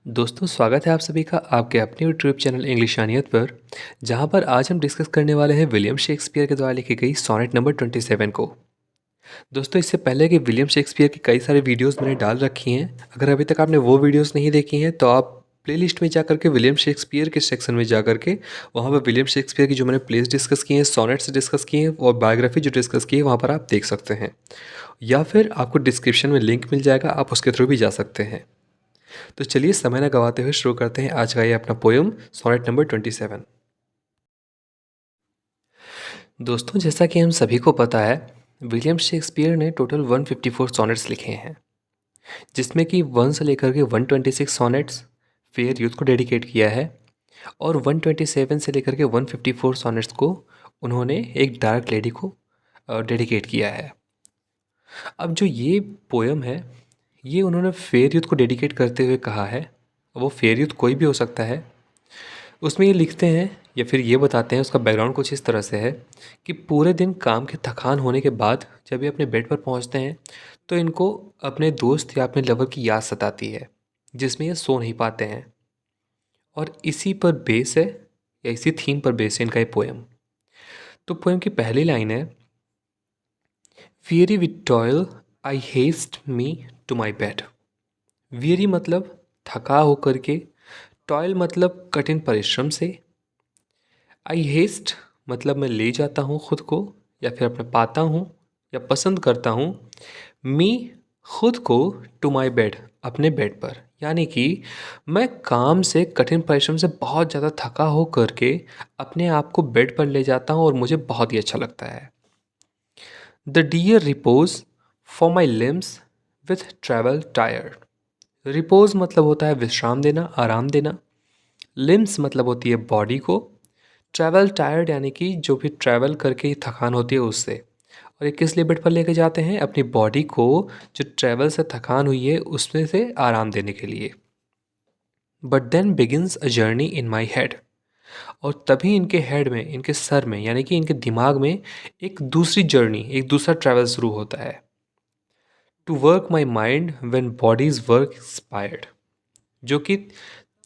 दोस्तों स्वागत है आप सभी का आपके अपने यूट्यूब चैनल इंग्लिशानियत पर। जहां पर आज हम डिस्कस करने वाले हैं विलियम शेक्सपियर के द्वारा लिखी गई सोनेट नंबर 27 को। दोस्तों इससे पहले कि विलियम शेक्सपियर की कई सारी वीडियोस मैंने डाल रखी हैं। अगर अभी तक आपने वो वीडियोस नहीं देखी हैं तो आप प्लेलिस्ट में जाकर के विलियम शेक्सपियर के सेक्शन में जाकर के वहाँ पर विलियम शेक्सपियर की जो मैंने प्लेस डिस्कस की हैं, सोनेट्स डिस्कस किए हैं और बायोग्राफी जो डिस्कस की है वहाँ पर आप देख सकते हैं, या फिर आपको डिस्क्रिप्शन में लिंक मिल जाएगा, आप उसके थ्रू भी जा सकते हैं। तो चलिए समय न गवाते हुए शुरू करते हैं आज का ये अपना पोयम सोनेट नंबर 27। दोस्तों जैसा कि हम सभी को पता है, विलियम शेक्सपियर ने टोटल 154 सोनेट्स लिखे हैं, जिसमें कि 1 से लेकर के 126 सोनेट्स फेयर यूथ को डेडिकेट किया है और 127 से लेकर के 154 सोनेट्स को उन्होंने एक डार्क लेडी को डेडिकेट किया है। अब जो ये पोयम है, ये उन्होंने फेयर यूथ को डेडिकेट करते हुए कहा है। वो फेयर यूथ कोई भी हो सकता है। उसमें ये लिखते हैं या फिर ये बताते हैं, उसका बैकग्राउंड कुछ इस तरह से है कि पूरे दिन काम के थकान होने के बाद जब ये अपने बेड पर पहुंचते हैं तो इनको अपने दोस्त या अपने लवर की याद सताती है, जिसमें ये सो नहीं पाते हैं। और इसी पर बेस है या इसी थीम पर बेस है इनका ये पोएम। तो पोएम की पहली लाइन है, Weary with toil, I haste me to my bed। weary मतलब थका होकर के, टॉयल मतलब कठिन परिश्रम से, आई हेस्ट मतलब मैं ले जाता हूँ खुद को या फिर अपने पाता हूँ या पसंद करता हूँ, मी खुद को, टू माई बेड अपने बेड पर। यानी कि मैं काम से, कठिन परिश्रम से बहुत ज़्यादा थका हो करके अपने आप को बेड पर ले जाता हूँ और मुझे बहुत ही अच्छा लगता है। The dear repose for my limbs with travel tired. Repose मतलब होता है विश्राम देना, आराम देना। लिम्स मतलब होती है बॉडी को। ट्रैवल टायर्ड यानी कि जो भी ट्रैवल करके थकान होती है उससे। और ये किस लिए बेड पर लेके जाते हैं? अपनी बॉडी को जो ट्रैवल से थकान हुई है उसमें से आराम देने के लिए। But then begins a journey in my head. और तभी इनके हेड में, इनके सर में यानी कि इनके दिमाग में एक दूसरी जर्नी, एक दूसरा ट्रैवल शुरू होता है। To work my mind when bodies work inspired. जो कि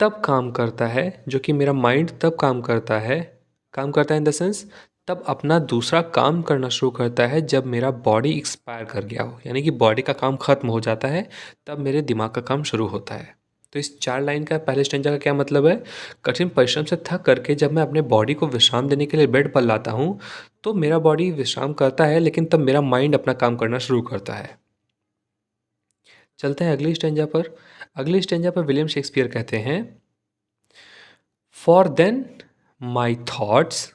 तब काम करता है, जो कि मेरा माइंड तब काम करता है इन द सेंस तब अपना दूसरा काम करना शुरू करता है जब मेरा बॉडी एक्सपायर कर गया हो, यानी कि बॉडी का काम ख़त्म हो जाता है, तब मेरे दिमाग का काम शुरू होता है। तो इस 4 लाइन का पहले स्टेंजा का क्या मतलब है? कठिन परिश्रम से थक करके जब मैं अपने बॉडी को विश्राम देने के लिए बेड पर लाता हूँ तो मेरा बॉडी विश्राम करता है, लेकिन तब मेरा माइंड अपना काम करना शुरू करता है। चलते हैं अगली स्टेंजा पर। अगली स्टेंजा पर विलियम शेक्सपियर कहते हैं, फॉर देन माई थाट्स,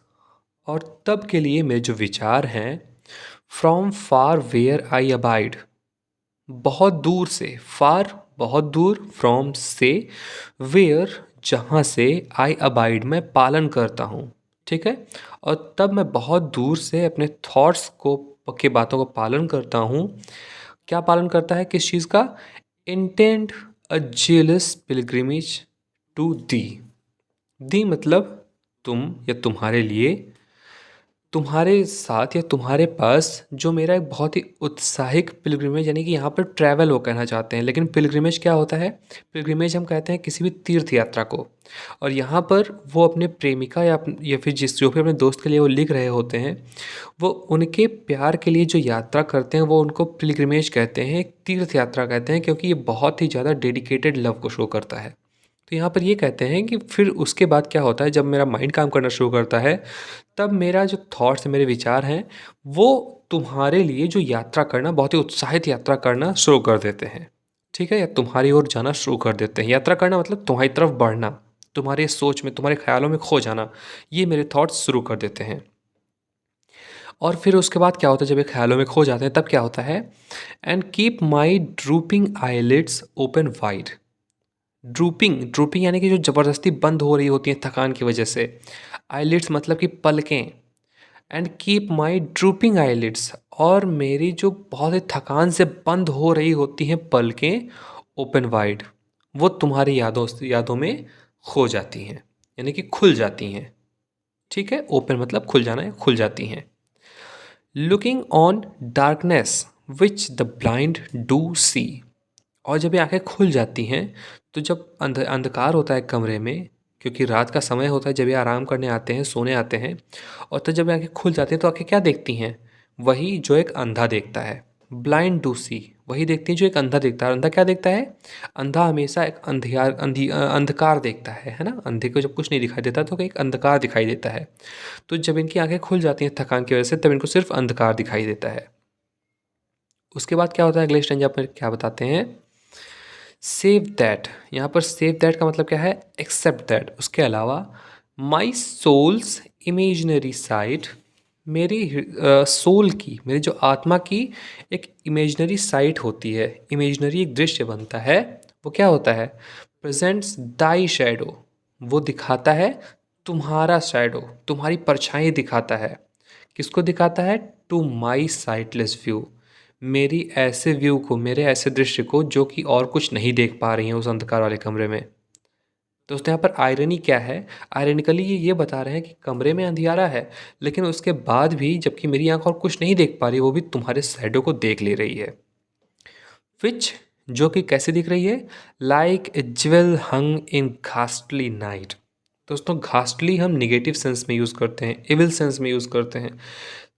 और तब के लिए मेरे जो विचार हैं, from far where I abide, बहुत दूर से, फार बहुत दूर, फ्रॉम से, वेयर जहाँ से, आई अबाइड मैं पालन करता हूँ। ठीक है। और तब मैं बहुत दूर से अपने थॉट्स को, के बातों को पालन करता हूँ। क्या पालन करता है? किस चीज़ का? Intend a zealous pilgrimage to thee. Thee मतलब तुम या तुम्हारे लिए, तुम्हारे साथ या तुम्हारे पास जो मेरा एक बहुत ही उत्साहिक पिलग्रिमेज, यानी कि यहाँ पर ट्रैवल वो कहना चाहते हैं, लेकिन पिलग्रिमेज क्या होता है? पिलग्रिमेज हम कहते हैं किसी भी तीर्थ यात्रा को। और यहाँ पर वो अपने प्रेमिका या फिर जिस जो भी अपने दोस्त के लिए वो लिख रहे होते हैं, वो उनके प्यार के लिए जो यात्रा करते हैं वो उनको पिलग्रिमेज कहते हैं, एक तीर्थ यात्रा कहते हैं, क्योंकि ये बहुत ही ज़्यादा डेडिकेटेड लव को शो करता है। तो यहाँ पर ये कहते हैं कि फिर उसके बाद क्या होता है, जब मेरा माइंड काम करना शुरू करता है तब मेरा जो थॉट्स, मेरे विचार हैं, वो तुम्हारे लिए जो यात्रा करना, बहुत ही उत्साहित यात्रा करना शुरू कर देते हैं। ठीक है, या तुम्हारी ओर जाना शुरू कर देते हैं। यात्रा करना मतलब तुम्हारी तरफ बढ़ना, तुम्हारे सोच में, तुम्हारे ख्यालों में खो जाना, ये मेरे थॉट्स शुरू कर देते हैं। और फिर उसके बाद क्या होता है, जब ये ख्यालों में खो जाते हैं तब क्या होता है? And keep my drooping eyelids open wide. Drooping, drooping यानी कि जो ज़बरदस्ती बंद हो रही होती हैं थकान की वजह से। आईलिड्स मतलब कि पलकें। And keep my drooping eyelids, और मेरी जो बहुत ही थकान से बंद हो रही होती हैं पलकें, ओपन वाइड, वो तुम्हारी यादों में खो जाती हैं, यानी कि खुल जाती हैं। ठीक है, ओपन मतलब खुल जाना है, खुल जाती हैं। Looking on darkness which the blind do see. और जब ये आंखें खुल जाती हैं तो जब अंधकार होता है कमरे में, क्योंकि रात का समय होता है जब ये आराम करने आते हैं, सोने आते हैं, और तो जब आँखें खुल जाती हैं तो आँखें क्या देखती हैं? वही जो एक अंधा देखता है। ब्लाइंड टू सी, वही देखती हैं जो एक अंधा देखता है। और अंधा क्या देखता है? अंधा हमेशा एक अंधकार देखता है ना? अंधे को जब कुछ नहीं दिखाई देता तो एक अंधकार दिखाई देता है। तो जब इनकी आँखें खुल जाती हैं थकान की वजह से, तब इनको सिर्फ अंधकार दिखाई देता है। उसके बाद क्या होता है, अगले स्टेंजा पर क्या बताते हैं? Save that. यहाँ पर सेव दैट का मतलब क्या है? Except that. उसके अलावा माई सोल्स इमेजनरी साइड, मेरी सोल की, मेरी जो आत्मा की एक इमेजनरी साइट होती है, इमेजनरी एक दृश्य बनता है। वो क्या होता है? प्रेजेंट्स दाई शैडो, वो दिखाता है तुम्हारा शैडो, तुम्हारी परछाई दिखाता है। किसको दिखाता है? टू माई साइटलेस व्यू, मेरी ऐसे व्यू को, मेरे ऐसे दृश्य को जो कि और कुछ नहीं देख पा रही हैं उस अंधकार वाले कमरे में। दोस्तों यहाँ पर आयरनी क्या है? आयरनिकली ये बता रहे हैं कि कमरे में अंधियारा है, लेकिन उसके बाद भी जबकि मेरी आंख और कुछ नहीं देख पा रही, वो भी तुम्हारे शैडो को देख ले रही है। विच, जो कि कैसे दिख रही है? Like a jewel hung in ghastly night. दोस्तों घास्टली हम निगेटिव सेंस में यूज़ करते हैं, इविल सेंस में यूज़ करते हैं।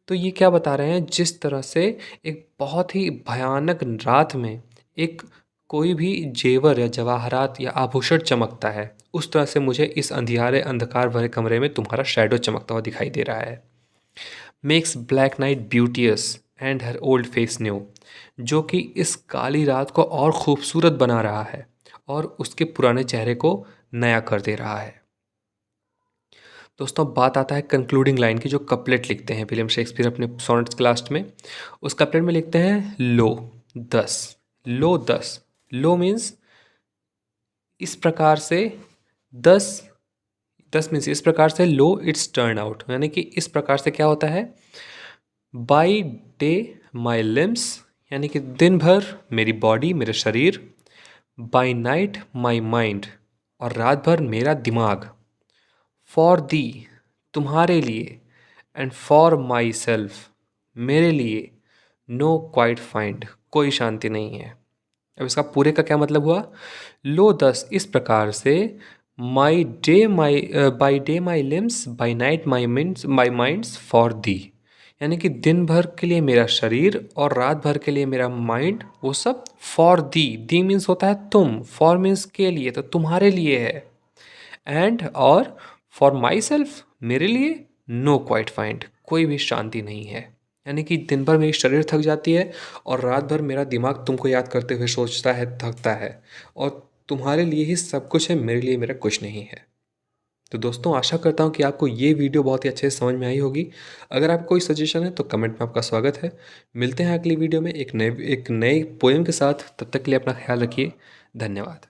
तो ये क्या बता रहे हैं? जिस तरह से एक बहुत ही भयानक रात में एक कोई भी जेवर या जवाहरात या आभूषण चमकता है, उस तरह से मुझे इस अंधियारे अंधकार भरे कमरे में तुम्हारा शैडो चमकता हुआ दिखाई दे रहा है। Makes black night ब्यूटियस and her old face new, जो कि इस काली रात को और खूबसूरत बना रहा है और उसके पुराने चेहरे को नया कर दे रहा है। दोस्तों बात आता है कंक्लूडिंग लाइन की, जो कपलेट लिखते हैं विलियम शेक्सपियर अपने सोनेट्स के लास्ट में। उस कपलेट में लिखते हैं लो 10, लो 10। लो मीन्स इस प्रकार से, 10, 10 मीन्स इस प्रकार से। लो इट्स टर्न आउट, यानी कि इस प्रकार से क्या होता है? बाई डे माई लिम्स, यानी कि दिन भर मेरी बॉडी, मेरे शरीर। बाई नाइट माई माइंड, और रात भर मेरा दिमाग। फॉर दी, तुम्हारे लिए। एंड फॉर माई सेल्फ, मेरे लिए। नो क्वाइट फाइंड, कोई शांति नहीं है। अब इसका पूरे का क्या मतलब हुआ? लो 10, इस प्रकार से। My day my by day my limbs, by night my minds for the, यानी कि दिन भर के लिए मेरा शरीर और रात भर के लिए मेरा माइंड, वो सब फॉर दी। दी मीन्स होता है तुम, फॉर मीन्स के लिए, तो तुम्हारे लिए है। एंड और फॉर माई सेल्फ, मेरे लिए। नो क्वाइट फाइंड, कोई भी शांति नहीं है। यानी कि दिन भर मेरी शरीर थक जाती है और रात भर मेरा दिमाग तुमको याद करते हुए सोचता है, थकता है, और तुम्हारे लिए ही सब कुछ है, मेरे लिए मेरा कुछ नहीं है। तो दोस्तों आशा करता हूँ कि आपको ये वीडियो बहुत ही अच्छे से समझ में आई होगी। अगर आपको कोई सजेशन है तो कमेंट में आपका स्वागत है। मिलते हैं अगली वीडियो में एक नए पोएम के साथ। तब तक के लिए अपना ख्याल रखिए। धन्यवाद।